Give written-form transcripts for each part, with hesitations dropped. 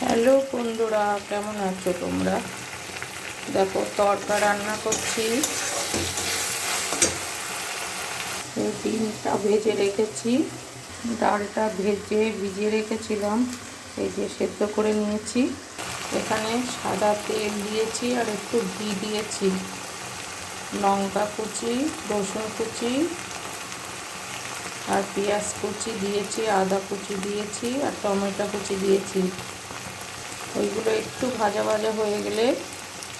Hello বন্ধুরা, কেমন আছো তোমরা? দেখো তড়কা রান্না করছি। এই ডিমটা ভেজে রেখেছি, ডালটা ভিজিয়ে রেখেছিলাম, এই যে সেদ্ধ করে নিয়েছি। এখানে সাদা তেল দিয়েছি আর একটু ঘি দিয়েছি, লঙ্কা কুচি, রসুন কুচি আর পেঁয়াজ কুচি দিয়েছি, আদা কুচি দিয়েছি আর টমেটো কুচি দিয়েছি। ওইগুলো একটু ভাজা ভাজা হয়ে গেলে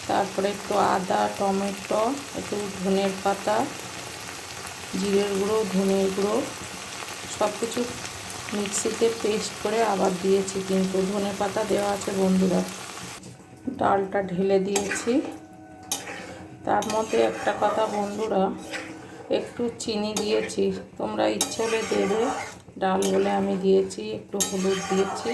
তারপরে একটু আদা, টমেটো, একটু ধনের পাতা, জিরের গুঁড়ো, ধনের গুঁড়ো সব কিছু মিক্সিতে পেস্ট করে আবার দিয়েছি, কিন্তু ধনে পাতা দেওয়া আছে বন্ধুরা। ডালটা ঢেলে দিয়েছি। তার মধ্যে একটা কথা বন্ধুরা, একটু চিনি দিয়েছি, তোমরা ইচ্ছে হলে দেবে, ডাল বলে আমি দিয়েছি। একটু হলুদ দিয়েছি।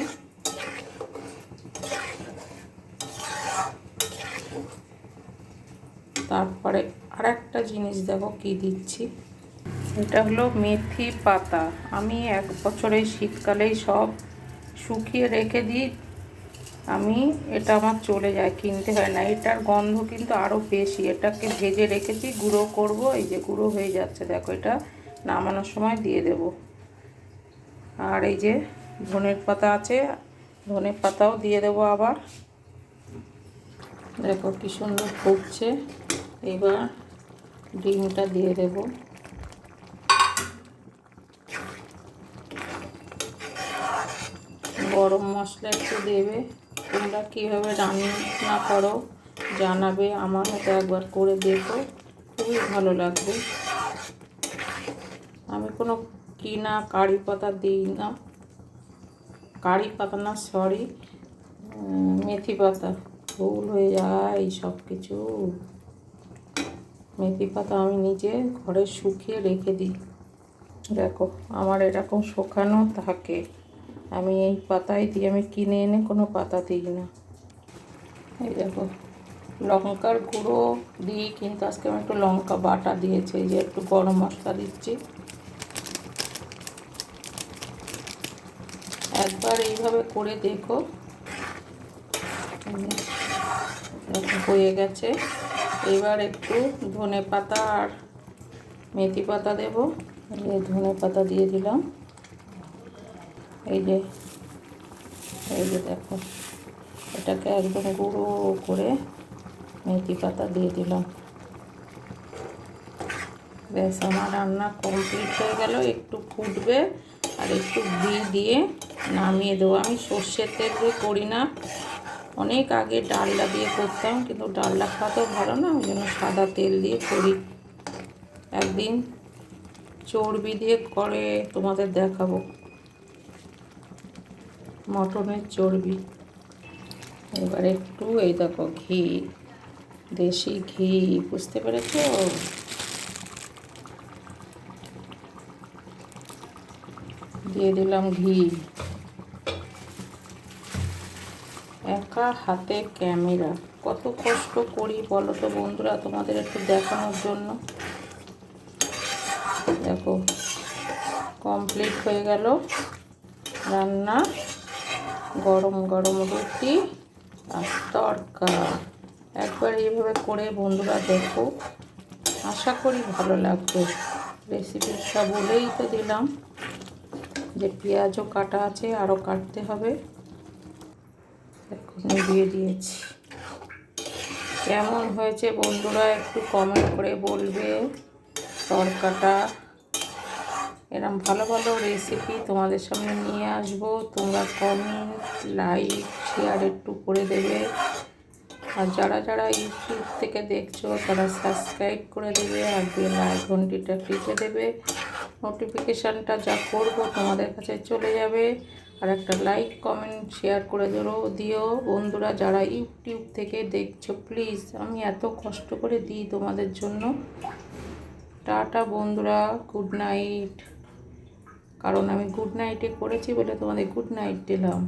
তারপরে আরেকটা জিনিস দেখো কি দিচ্ছি, এটা হলো মেথি পাতা। আমি এক বছরে শীতকালেই সব শুকিয়ে রেখে দিই, এটা আমার চলে যায়, কিনতে হয় না। এটার গন্ধ কিন্তু আরও বেশি। এটাকে ভেজে রেখেছি, গুঁড়ো করব। এই যে গুঁড়ো হয়ে যাচ্ছে দেখো, এটা নামানোর সময় দিয়ে দেব। আর এই যে ধনের পাতা আছে, ধনের পাতাও দিয়ে দেবো আবার। দেখো কি সুন্দর ফুটছে। এবার ডিমটা দিয়ে দেব। গরম মশলা একটু দেবে। তোমরা কীভাবে রান্না করো জানাবে, আমার মতো একবার করে দেখো, খুবই ভালো লাগবে। আমি কোনো কিনা কারি পাতা দিই না, কারি পাতা না, সরি, মেথি পাতা। ভুল হয়ে যায় সব কিছু। মেথি পাতা আমি নিজে ঘরে শুকিয়ে রেখে দিই। দেখো আমার এরকম শুকানো থাকে, আমি এই পাতায় দিই, আমি কিনে এনে কোনো পাতা দিই না। এই দেখো লঙ্কার গুঁড়ো দিই, কিন্তু আজকে আমি একটু লঙ্কা বাটা দিয়েছি। এই যে একটু গরম মশলা দিচ্ছি। একবার এইভাবে করে দেখো, হয়ে গেছে। এবার একটু ধনে পাতা আর মেথি পাতা দেব। এই ধনে পাতা দিয়ে দিলাম। এই যে দেখো, এটাকে একদম গুঁড়ো করে মেথি পাতা দিয়ে দিলাম। ব্যাস, আমার রান্না কমপ্লিট হয়ে গেল। একটু ফুটবে আর একটু ঘি দিয়ে নামিয়ে দেবো। আমি সর্ষের তেল দিয়ে করি না, অনেক আগে ডালডা দিয়ে করতাম, কিন্তু ডালডা খাওয়াতেও ভালো না, ওই জন্য সাদা তেল দিয়ে করি। একদিন চর্বি দিয়ে করে তোমাদের দেখাবো, মটনের চর্বি। এবার একটু এই দেখো ঘি, দেশি ঘি, বুঝতে পেরেছো? দিয়ে দিলাম ঘি। একা হাতে ক্যামেরা, কত কষ্ট করি বলো তো বন্ধুরা, তোমাদের একটু দেখানোর জন্য। দেখো কমপ্লিট হয়ে গেল রান্না। গরম গরম রুটি আর তড়কা। একবার এইভাবে করে বন্ধুরা দেখো, আশা করি ভালো লাগবে। রেসিপিটা বলেই তো দিলাম যে পেঁয়াজও কাটা আছে, আরও কাটতে হবে। এখন দিয়ে দিয়েছি। কেমন হয়েছে বন্ধুরা একটু কমেন্ট করে বলবে। তড়কাটা এরকম ভালো ভালো রেসিপি তোমাদের সামনে নিয়ে আসবো। তোমরা কমেন্ট, লাইক, শেয়ার একটু করে দেবে। আর যারা যারা ইউটিউব থেকে দেখছো তারা সাবস্ক্রাইব করে দেবে আর বেল আইকনটিটা টিপে দেবে। নোটিফিকেশানটা যা করব তোমাদের কাছে চলে যাবে। আর একটা লাইক, কমেন্ট, শেয়ার করে দিও বন্ধুরা। যারা ইউটিউব থেকে দেখছো প্লিজ, আমি এত কষ্ট করে দিই তোমাদের জন্য। টাটা বন্ধুরা, গুড নাইট। কারণ আমি গুড নাইটে করেছি বলে তোমাদের গুড নাইট দিলাম।